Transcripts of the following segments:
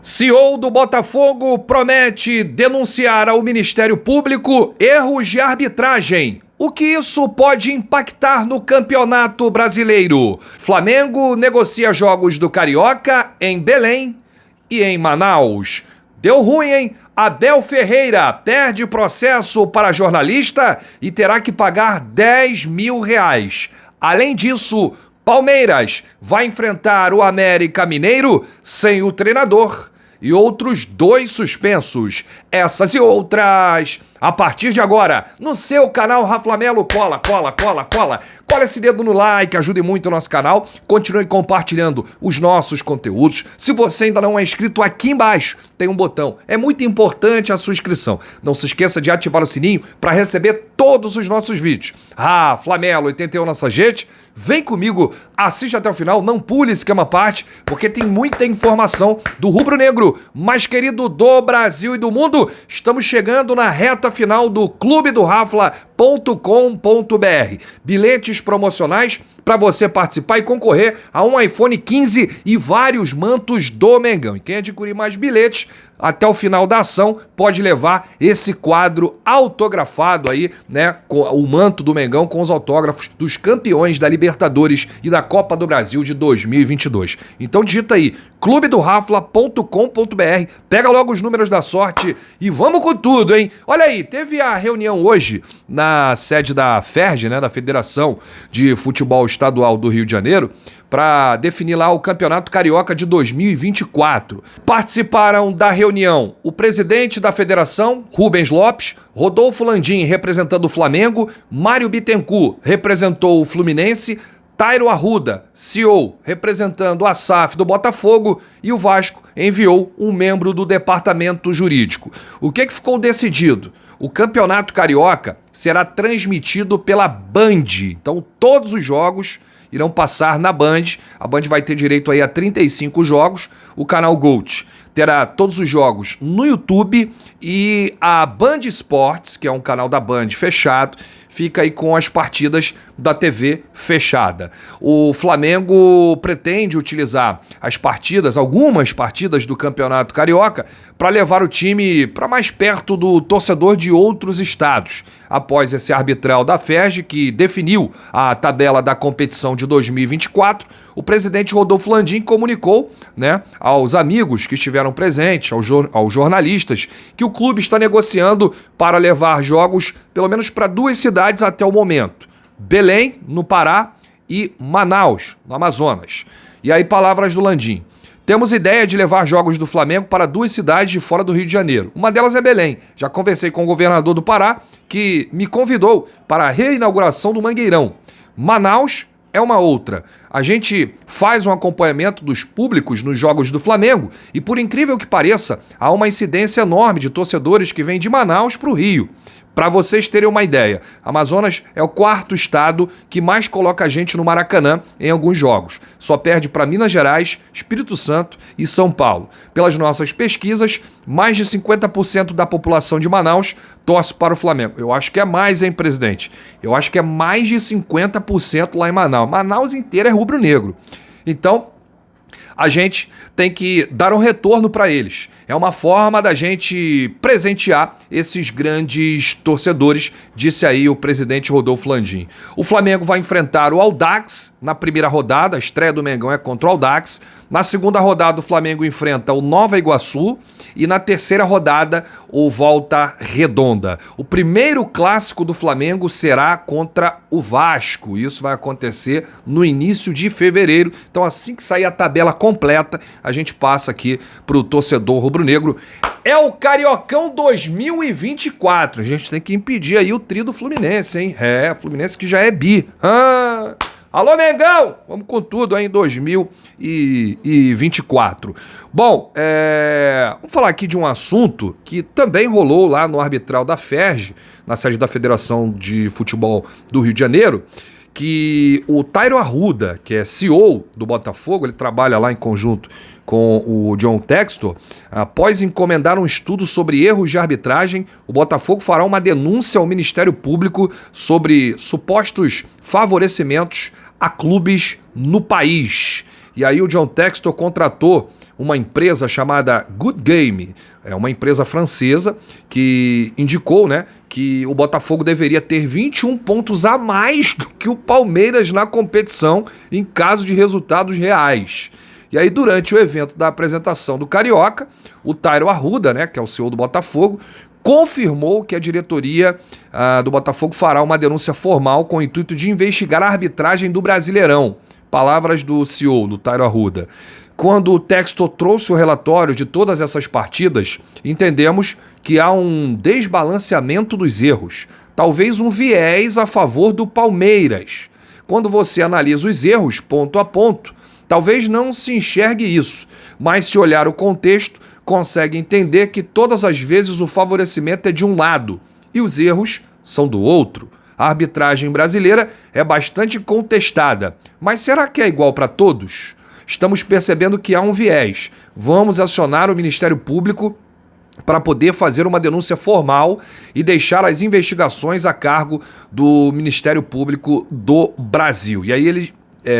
CEO do Botafogo promete denunciar ao Ministério Público erros de arbitragem. O que isso pode impactar no Campeonato Brasileiro? Flamengo negocia jogos do Carioca em Belém e em Manaus. Deu ruim, hein? Abel Ferreira perde processo para jornalista e terá que pagar R$10 mil. Além disso, Palmeiras vai enfrentar o América Mineiro sem o treinador e outros 2 suspensos. Essas e outras a partir de agora no seu canal Raflamelo. Cola esse dedo no like, ajude muito o nosso canal. Continue compartilhando os nossos conteúdos. Se você ainda não é inscrito, aqui embaixo tem um botão. É muito importante a sua inscrição. Não se esqueça de ativar o sininho para receber todos os nossos vídeos. Flamelo 81 nossa gente. Vem comigo, assiste até o final, não pule esquema à parte, porque tem muita informação do rubro-negro mais querido do Brasil e do mundo. Estamos chegando na reta final do clubedorrafla.com.br. Bilhetes promocionais para você participar e concorrer a um iPhone 15 e vários mantos do Mengão. E quem adquirir mais bilhetes até o final da ação pode levar esse quadro autografado aí, né? Com o manto do Mengão com os autógrafos dos campeões da Libertadores e da Copa do Brasil de 2022. Então digita aí clubedorrafla.com.br, pega logo os números da sorte e vamos com tudo, hein? Olha aí, teve a reunião hoje na sede da FERJ, né? Da Federação de Futebol Estadual do Rio de Janeiro, para definir lá o Campeonato Carioca de 2024. Participaram da reunião o presidente da federação, Rubens Lopes, Rodolfo Landim representando o Flamengo, Mário Bittencourt representou o Fluminense, Tairo Arruda, CEO, representando a SAF do Botafogo, e o Vasco enviou um membro do departamento jurídico. O que ficou decidido? O Campeonato Carioca será transmitido pela Band, então todos os jogos irão passar na Band. A Band vai ter direito aí a 35 jogos. O canal GOAT terá todos os jogos no YouTube e a Band Esportes, que é um canal da Band fechado, fica aí com as partidas da TV fechada. O Flamengo pretende utilizar algumas partidas do Campeonato Carioca, para levar o time para mais perto do torcedor de outros estados. Após esse arbitral da FERJ, que definiu a tabela da competição de 2024, o presidente Rodolfo Landim comunicou, né, aos amigos que estiveram presentes, aos jornalistas, que o clube está negociando para levar jogos pelo menos para 2 cidades até o momento: Belém, no Pará, e Manaus, no Amazonas. E aí, palavras do Landim: temos ideia de levar jogos do Flamengo para 2 cidades de fora do Rio de Janeiro. Uma delas é Belém. Já conversei com o governador do Pará, que me convidou para a reinauguração do Mangueirão. Manaus é uma outra. A gente faz um acompanhamento dos públicos nos jogos do Flamengo e, por incrível que pareça, há uma incidência enorme de torcedores que vêm de Manaus para o Rio. Para vocês terem uma ideia, Amazonas é o 4º estado que mais coloca gente no Maracanã em alguns jogos. Só perde para Minas Gerais, Espírito Santo e São Paulo. Pelas nossas pesquisas, mais de 50% da população de Manaus torce para o Flamengo. Eu acho que é mais, hein, presidente? Eu acho que é mais de 50% lá em Manaus. Manaus inteira é rubro-negro. Então, a gente tem que dar um retorno para eles. É uma forma da gente presentear esses grandes torcedores, disse aí o presidente Rodolfo Landim. O Flamengo vai enfrentar o Audax na primeira rodada, a estreia do Mengão é contra o Audax. Na segunda rodada, o Flamengo enfrenta o Nova Iguaçu e na terceira rodada, o Volta Redonda. O primeiro clássico do Flamengo será contra o Vasco. Isso vai acontecer no início de fevereiro. Então, assim que sair a tabela completa, a gente passa aqui para o torcedor rubro-negro. É o Cariocão 2024. A gente tem que impedir aí o tri do Fluminense, hein? Fluminense que já é bi. Alô, Mengão! Vamos com tudo aí em 2024. Bom, vamos falar aqui de um assunto que também rolou lá no arbitral da FERJ, na sede da Federação de Futebol do Rio de Janeiro, que o Tairo Arruda, que é CEO do Botafogo, ele trabalha lá em conjunto com o John Textor. Após encomendar um estudo sobre erros de arbitragem, o Botafogo fará uma denúncia ao Ministério Público sobre supostos favorecimentos a clubes no país. E aí o John Textor contratou uma empresa chamada Good Game, é uma empresa francesa que indicou, né, que o Botafogo deveria ter 21 pontos a mais do que o Palmeiras na competição em caso de resultados reais. E aí, durante o evento da apresentação do Carioca, o Tairo Arruda, né, que é o CEO do Botafogo, confirmou que a diretoria do Botafogo fará uma denúncia formal com o intuito de investigar a arbitragem do Brasileirão. Palavras do CEO, do Tairo Arruda. Quando o Textor trouxe o relatório de todas essas partidas, entendemos que há um desbalanceamento dos erros, talvez um viés a favor do Palmeiras. Quando você analisa os erros ponto a ponto, talvez não se enxergue isso, mas se olhar o contexto, consegue entender que todas as vezes o favorecimento é de um lado e os erros são do outro. A arbitragem brasileira é bastante contestada, mas será que é igual para todos? Estamos percebendo que há um viés. Vamos acionar o Ministério Público para poder fazer uma denúncia formal e deixar as investigações a cargo do Ministério Público do Brasil. E aí ele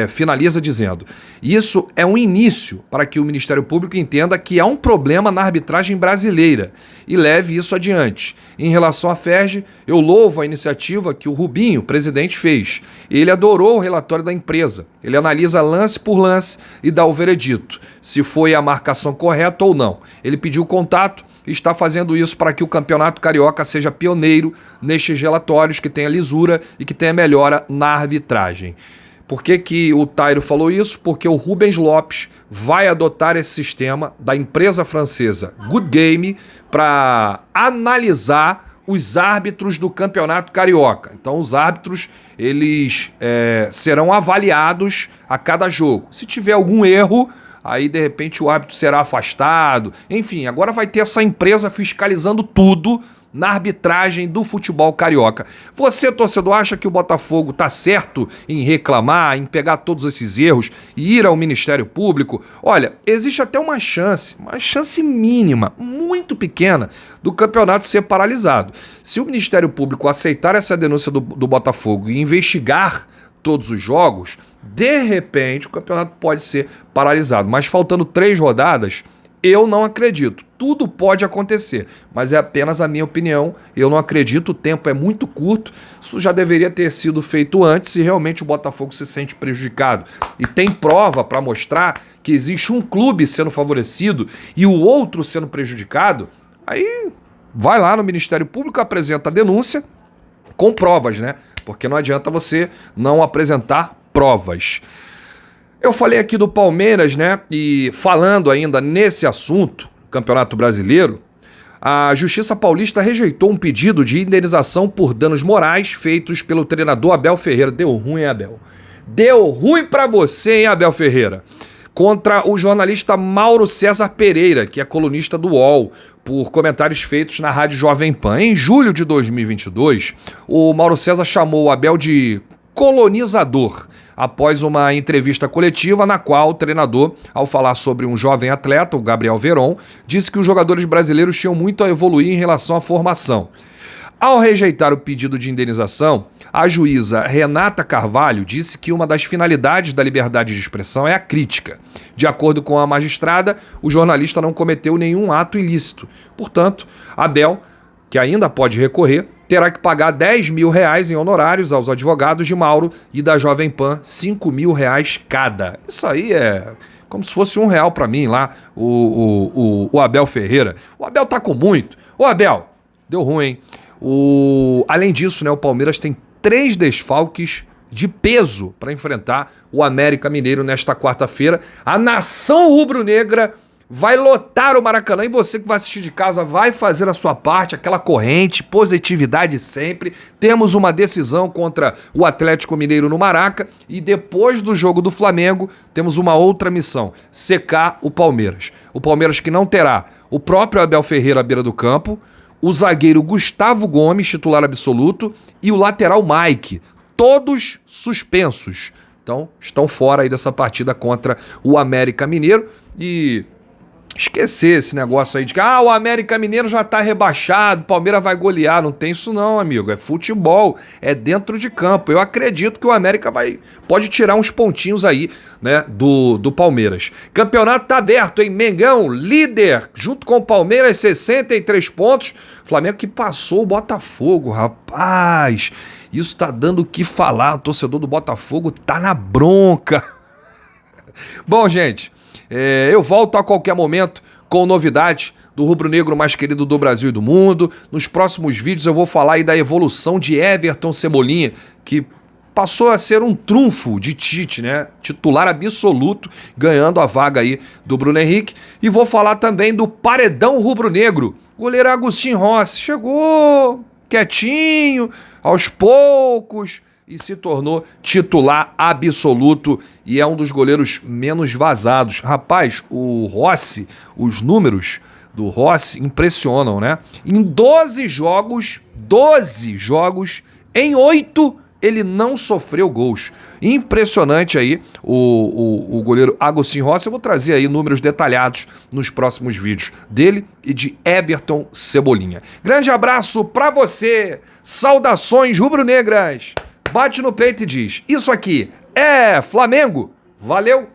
finaliza dizendo: isso é um início para que o Ministério Público entenda que há um problema na arbitragem brasileira e leve isso adiante. Em relação à Ferj, eu louvo a iniciativa que o Rubinho, presidente, fez. Ele adorou o relatório da empresa. Ele analisa lance por lance e dá o veredito, se foi a marcação correta ou não. Ele pediu contato e está fazendo isso para que o Campeonato Carioca seja pioneiro nestes relatórios, que tenha lisura e que tenha melhora na arbitragem. Por que o Tairo falou isso? Porque o Rubens Lopes vai adotar esse sistema da empresa francesa Good Game para analisar os árbitros do Campeonato Carioca. Então os árbitros eles serão avaliados a cada jogo. Se tiver algum erro, aí de repente o árbitro será afastado. Enfim, agora vai ter essa empresa fiscalizando tudo na arbitragem do futebol carioca. Você, torcedor, acha que o Botafogo está certo em reclamar, em pegar todos esses erros e ir ao Ministério Público? Olha, existe até uma chance mínima, muito pequena, do campeonato ser paralisado. Se o Ministério Público aceitar essa denúncia do Botafogo e investigar todos os jogos, de repente o campeonato pode ser paralisado. Mas faltando 3 rodadas, eu não acredito. Tudo pode acontecer, mas é apenas a minha opinião. Eu não acredito, o tempo é muito curto. Isso já deveria ter sido feito antes se realmente o Botafogo se sente prejudicado. E tem prova para mostrar que existe um clube sendo favorecido e o outro sendo prejudicado. Aí vai lá no Ministério Público, apresenta a denúncia com provas, né? Porque não adianta você não apresentar provas. Eu falei aqui do Palmeiras, né? E falando ainda nesse assunto, Campeonato Brasileiro, a Justiça Paulista rejeitou um pedido de indenização por danos morais feitos pelo treinador Abel Ferreira. Deu ruim, hein, Abel? Deu ruim pra você, hein, Abel Ferreira? Contra o jornalista Mauro César Pereira, que é colunista do UOL, por comentários feitos na Rádio Jovem Pan. Em julho de 2022, o Mauro César chamou o Abel de colonizador, após uma entrevista coletiva na qual o treinador, ao falar sobre um jovem atleta, o Gabriel Veron, disse que os jogadores brasileiros tinham muito a evoluir em relação à formação. Ao rejeitar o pedido de indenização, a juíza Renata Carvalho disse que uma das finalidades da liberdade de expressão é a crítica. De acordo com a magistrada, o jornalista não cometeu nenhum ato ilícito. Portanto, Abel, que ainda pode recorrer, terá que pagar R$10 mil em honorários aos advogados de Mauro e da Jovem Pan, R$5 mil cada. Isso aí é como se fosse R$1 para mim lá, o Abel Ferreira. O Abel tá com muito. Ô Abel, deu ruim, hein? Além disso, né, o Palmeiras tem 3 desfalques de peso para enfrentar o América Mineiro nesta quarta-feira. A nação rubro-negra vai lotar o Maracanã e você que vai assistir de casa vai fazer a sua parte, aquela corrente, positividade sempre. Temos uma decisão contra o Atlético Mineiro no Maraca e depois do jogo do Flamengo temos uma outra missão, secar o Palmeiras. O Palmeiras que não terá o próprio Abel Ferreira à beira do campo, o zagueiro Gustavo Gomes, titular absoluto, e o lateral Mike, todos suspensos. Então estão fora aí dessa partida contra o América Mineiro e esquecer esse negócio aí de que o América Mineiro já tá rebaixado, Palmeiras vai golear. Não tem isso não, amigo. É futebol, é dentro de campo. Eu acredito que o América pode tirar uns pontinhos aí, né, do Palmeiras. Campeonato tá aberto, hein? Mengão, líder, junto com o Palmeiras, 63 pontos. Flamengo que passou o Botafogo, rapaz. Isso tá dando o que falar. O torcedor do Botafogo tá na bronca. Bom, gente, eu volto a qualquer momento com novidades do rubro-negro mais querido do Brasil e do mundo. Nos próximos vídeos eu vou falar aí da evolução de Everton Cebolinha, que passou a ser um trunfo de Tite, né? Titular absoluto, ganhando a vaga aí do Bruno Henrique. E vou falar também do paredão rubro-negro. Goleiro Agostinho Rossi chegou quietinho, aos poucos, e se tornou titular absoluto e é um dos goleiros menos vazados. Rapaz, o Rossi, os números do Rossi impressionam, né? Em 12 jogos, em 8 ele não sofreu gols. Impressionante aí o goleiro Agostinho Rossi. Eu vou trazer aí números detalhados nos próximos vídeos dele e de Everton Cebolinha. Grande abraço pra você. Saudações rubro-negras. Bate no peito e diz: isso aqui é Flamengo. Valeu!